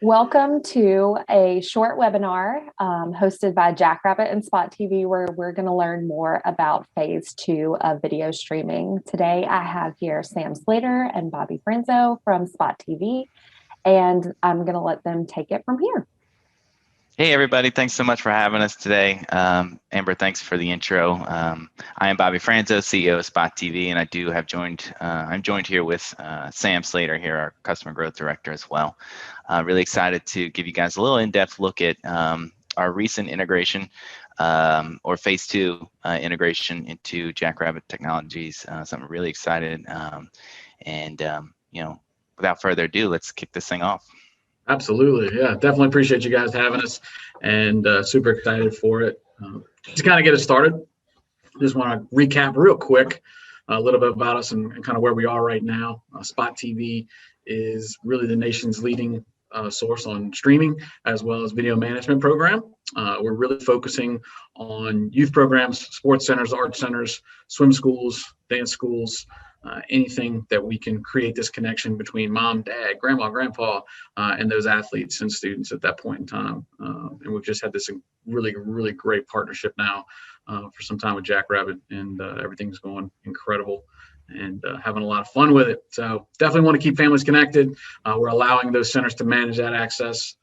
Welcome to a short webinar hosted by Jackrabbit and Spot TV, where we're going to learn more about phase 2 of video streaming. Today, I have here Sam Slater and Bobby Franzo from Spot TV, and I'm going to let them take it from here. Hey everybody, thanks so much for having us today. Amber, thanks for the intro. I am Bobby Franzo, CEO of Spot TV, and I'm joined here with Sam Slater here, our Customer Growth Director as well. Really excited to give you guys a little in-depth look at our recent integration or phase 2 integration into Jackrabbit Technologies. So I'm really excited. Without further ado, let's kick this thing off. Absolutely. Yeah, definitely appreciate you guys having us and super excited for it. Just to kind of get us started, just want to recap real quick a little bit about us and kind of where we are right now. Spot TV is really the nation's leading source on streaming as well as video management program. We're really focusing on youth programs, sports centers, art centers, swim schools, dance schools, anything that we can create this connection between mom, dad, grandma, grandpa, and those athletes and students at that point in time. And we've just had this really, really great partnership now for some time with Jackrabbit, and everything's going incredible and having a lot of fun with it. So definitely want to keep families connected. We're allowing those centers to manage that access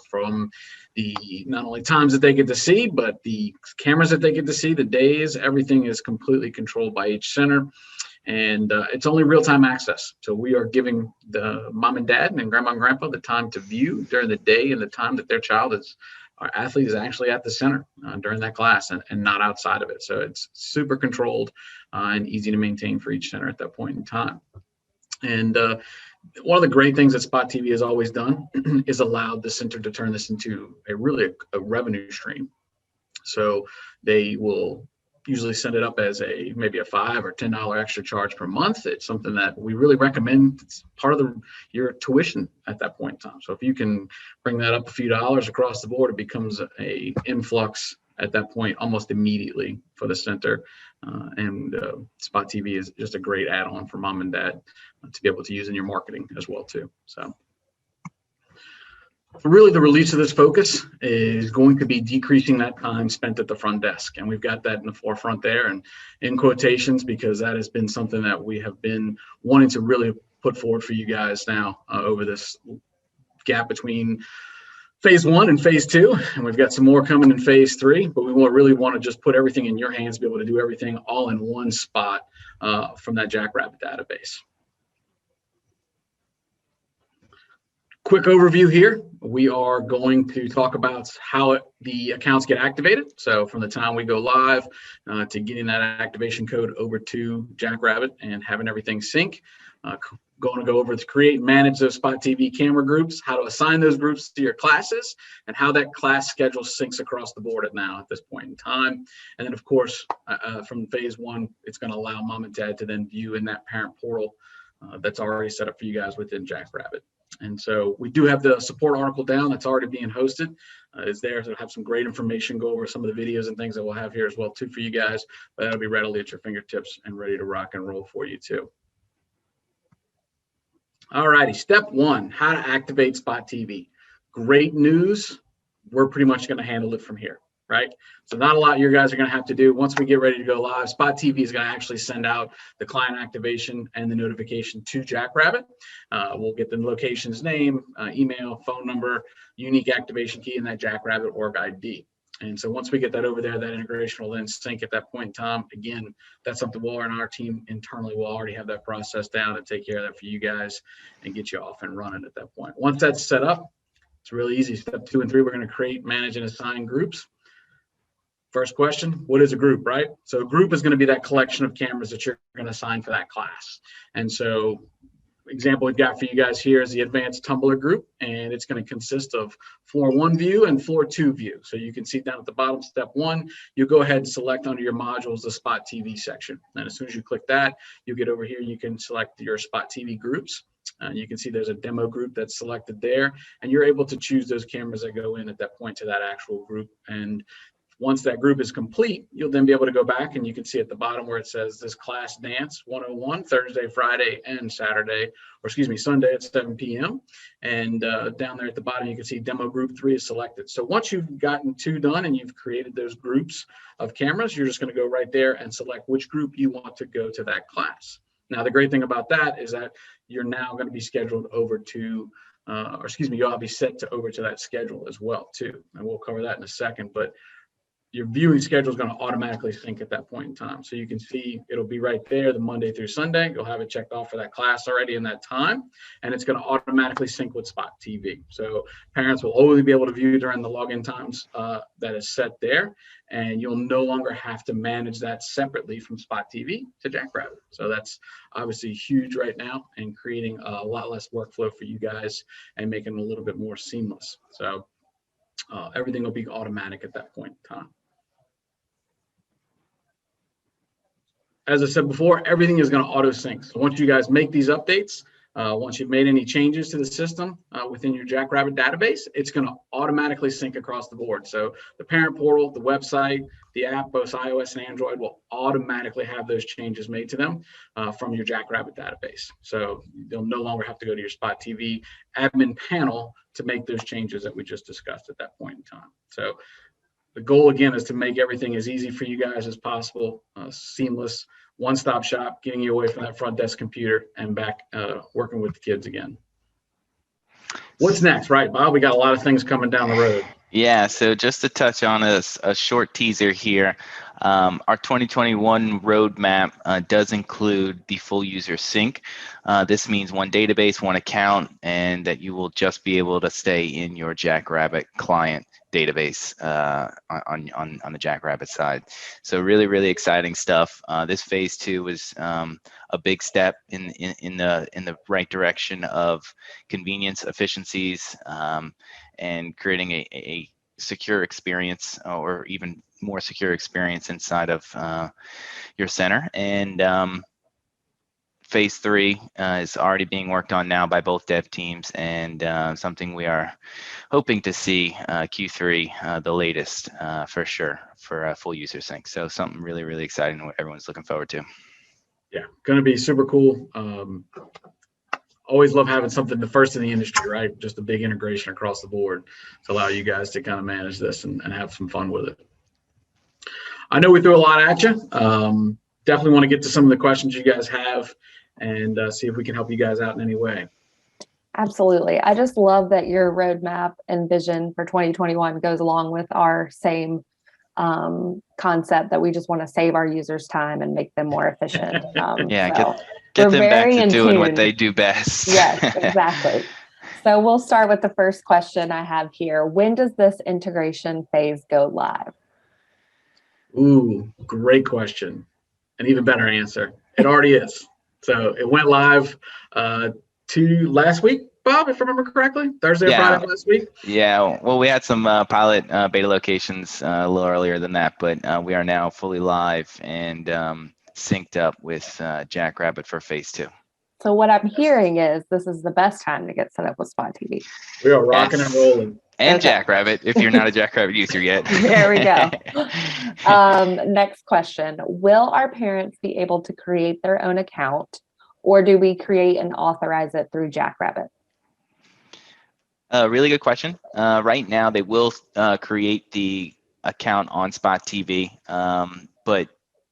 from the not only times that they get to see, but the cameras that they get to see, the days, everything is completely controlled by each center. And it's only real-time access. So we are giving the mom and dad and grandma and grandpa the time to view during the day and the time that their child is, our athlete is actually at the center during that class and not outside of it. So it's super controlled and easy to maintain for each center at that point in time. And one of the great things that Spot TV has always done is allowed the center to turn this into a revenue stream. So they will usually send it up as maybe a $5 or $10 extra charge per month. It's something that we really recommend. It's part of your tuition at that point in time. So if you can bring that up a few dollars across the board, it becomes a influx at that point almost immediately for the center. Spot TV is just a great add-on for mom and dad to be able to use in your marketing as well too. So really, the release of this focus is going to be decreasing that time spent at the front desk. And we've got that in the forefront there and in quotations, because that has been something that we have been wanting to really put forward for you guys now over this gap between phase 1 and phase 2. And we've got some more coming in phase 3, but we really want to just put everything in your hands, be able to do everything all in one spot from that Jackrabbit database. Quick overview here. We are going to talk about how the accounts get activated. So from the time we go live to getting that activation code over to Jackrabbit and having everything sync. Going to go over to create and manage those Spot TV camera groups, how to assign those groups to your classes, and how that class schedule syncs across the board at this point in time. And then, of course, from phase 1, it's going to allow mom and dad to then view in that parent portal that's already set up for you guys within Jackrabbit. And so we do have the support article down that's already being hosted. It's there to have some great information, go over some of the videos and things that we'll have here as well too for you guys, but that'll be readily at your fingertips and ready to rock and roll for you too. All righty, step 1, how to activate Spot TV. Great news, we're pretty much going to handle it from here, right? So not a lot you guys are going to have to do. Once we get ready to go live, Spot TV is going to actually send out the client activation and the notification to Jackrabbit. We'll get the location's name, email, phone number, unique activation key, and that Jackrabbit org ID. And so once we get that over there, that integration will then sync at that point in time. Again, that's something Waller and our team internally will already have that process down and take care of that for you guys and get you off and running at that point. Once that's set up, it's really easy. Step 2 and 3, we're going to create, manage, and assign groups. First question, what is a group, right? So a group is going to be that collection of cameras that you're going to assign for that class. And so example we've got for you guys here is the advanced tumbler group, and it's going to consist of floor 1 view and floor 2 view. So you can see down at the bottom, step 1, you go ahead and select under your modules the Spot TV section. And as soon as you click that, you get over here, you can select your Spot TV groups. You can see there's a demo group that's selected there, and you're able to choose those cameras that go in at that point to that actual group. And Once that group is complete, you'll then be able to go back and you can see at the bottom where it says this class dance 101 Thursday, Friday, and Saturday, or excuse me, Sunday at 7 p.m. And down there at the bottom, you can see demo group 3 is selected. So once you've gotten 2 done and you've created those groups of cameras, you're just going to go right there and select which group you want to go to that class. Now, the great thing about that is that you're now going to be scheduled over to, or excuse me, you'll be set to over to that schedule as well too. And we'll cover that in a second, but your viewing schedule is going to automatically sync at that point in time. So you can see it'll be right there, the Monday through Sunday. You'll have it checked off for that class already in that time, and it's going to automatically sync with Spot TV. So parents will always be able to view during the login times that is set there, and you'll no longer have to manage that separately from Spot TV to Jackrabbit. So that's obviously huge right now and creating a lot less workflow for you guys and making it a little bit more seamless. So everything will be automatic at that point in time. As I said before, everything is going to auto sync. So once you guys make these updates, once you've made any changes to the system within your Jackrabbit database, it's going to automatically sync across the board. So the parent portal, the website, the app, both iOS and Android, will automatically have those changes made to them from your Jackrabbit database. So they'll no longer have to go to your Spot TV admin panel to make those changes that we just discussed at that point in time. So the goal, again, is to make everything as easy for you guys as possible, seamless, one-stop shop, getting you away from that front desk computer and back working with the kids again. What's next, right, Bob? We got a lot of things coming down the road. Yeah, so just to touch on a short teaser here, our 2021 roadmap does include the full user sync. This means one database, one account, and that you will just be able to stay in your Jackrabbit client database on the Jackrabbit side. So really, really exciting stuff. This phase 2 was a big step in the right direction of convenience, efficiencies, and creating a secure experience, or even more secure experience inside of your center. And phase 3 is already being worked on now by both dev teams, and something we are hoping to see Q3 the latest for sure for full user sync. So something really, really exciting what everyone's looking forward to. Yeah, going to be super cool. Always love having something the first in the industry, right? Just a big integration across the board to allow you guys to kind of manage this and have some fun with it. I know we threw a lot at you. Definitely want to get to some of the questions you guys have and see if we can help you guys out in any way. Absolutely. I just love that your roadmap and vision for 2021 goes along with our same concept that we just want to save our users time and make them more efficient. Yeah, so get them back to doing tune. what they do best. Yes, exactly. So we'll start with the first question I have here. When does this integration phase go live? Ooh, great question. An even better answer. It already is. So it went live last week, Bob, if I remember correctly, Thursday or Friday last week. Yeah, well, we had some pilot beta locations a little earlier than that, but we are now fully live and synced up with Jackrabbit for phase 2. So what I'm hearing is this is the best time to get set up with Spot TV. We are rocking and rolling. And okay. Jackrabbit, if you're not a Jackrabbit user yet. There we go. Next question. Will our parents be able to create their own account, or do we create and authorize it through Jackrabbit? Really good question. Right now, they will create the account on Spot TV, but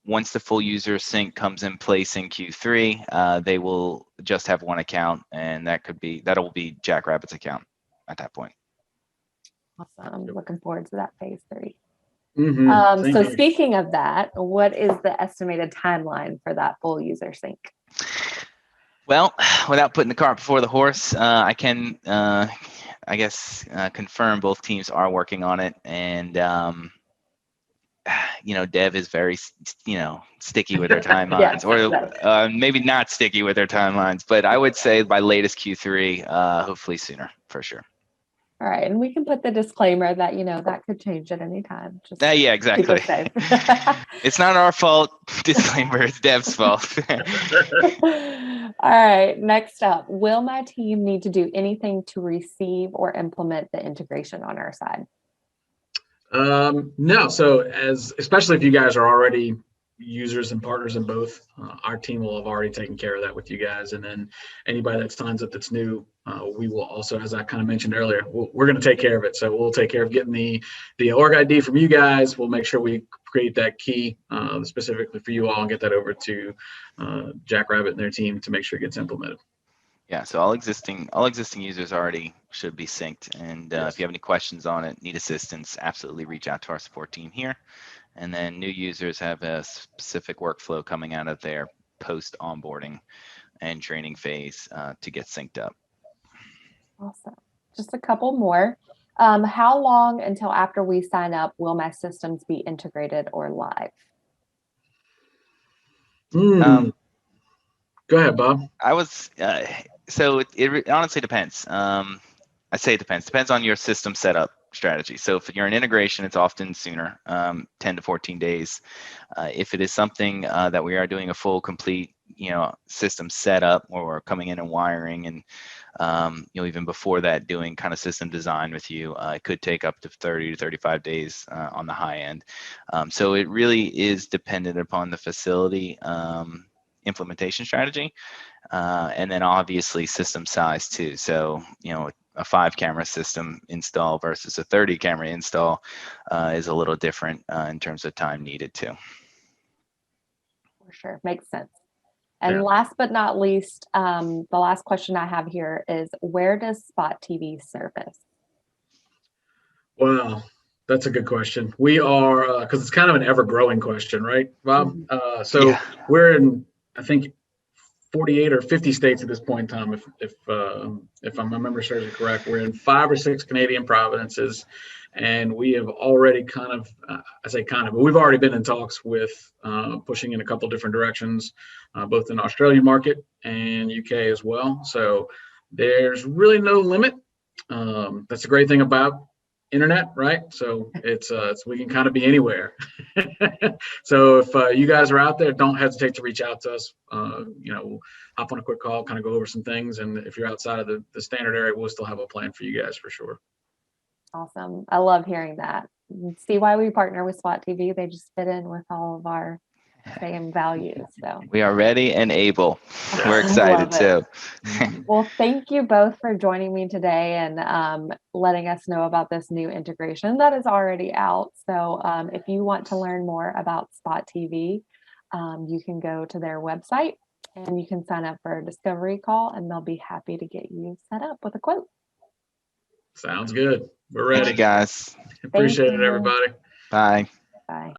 once the full user sync comes in place in Q3, they will just have one account, and that'll be Jackrabbit's account at that point. Awesome. Looking forward to that phase 3. Mm-hmm. So speaking of that, what is the estimated timeline for that full user sync? Well, without putting the cart before the horse, I can, I guess, confirm both teams are working on it, and Dev is very, sticky with their timelines, or maybe not sticky with their timelines, but I would say by latest Q3, hopefully sooner, for sure. All right, and we can put the disclaimer that, that could change at any time. Just yeah, exactly. It's not our fault. Disclaimer, it's Dev's fault. All right, next up, will my team need to do anything to receive or implement the integration on our side? No. So especially if you guys are already users and partners in both, our team will have already taken care of that with you guys. And then anybody that signs up that's new, we will also, as I kind of mentioned earlier, we're going to take care of it. So we'll take care of getting the org ID from you guys. We'll make sure we create that key specifically for you all and get that over to Jackrabbit and their team to make sure it gets implemented. Yeah, so all existing users already should be synced. And Yes. if you have any questions on it, need assistance, absolutely reach out to our support team here. And then new users have a specific workflow coming out of their post onboarding and training phase to get synced up. Awesome. Just a couple more. How long until after we sign up will my systems be integrated or live? Go ahead, Bob. I was so it honestly depends. I say it depends on your system setup strategy. So if you're an integration, it's often sooner, 10 to 14 days. If it is something that we are doing a full, complete, system setup, or we're coming in and wiring, and even before that, doing kind of system design with you, it could take up to 30 to 35 days on the high end. So it really is dependent upon the facility implementation strategy, and then obviously system size too. So a 5-camera system install versus a 30-camera install is a little different in terms of time needed too. For sure, makes sense. And Yeah. last but not least, the last question I have here is, where does Spot TV service? Well, that's a good question. We are, because it's kind of an ever-growing question, right, Bob? So Yeah. we're in, I think, 48 or 50 states at this point in time, if my memory serves me correct. We're in 5 or 6 Canadian provinces, and we have already but we've already been in talks with pushing in a couple different directions, both in the Australian market and UK as well. So there's really no limit. That's the great thing about internet, right? So it's we can kind of be anywhere. So if you guys are out there, don't hesitate to reach out to us. Hop on a quick call, kind of go over some things, and if you're outside of the standard area, we'll still have a plan for you guys for sure. Awesome. I love hearing that. See why we partner with Spot TV. They just fit in with all of our same values. So We are ready and able. Yeah. We're excited too. Well, thank you both for joining me today and letting us know about this new integration that is already out. So if you want to learn more about Spot TV, you can go to their website and you can sign up for a discovery call, and they'll be happy to get you set up with a quote. Sounds good. We're ready. Thank you guys. Appreciate it, you. everybody. Bye. Bye.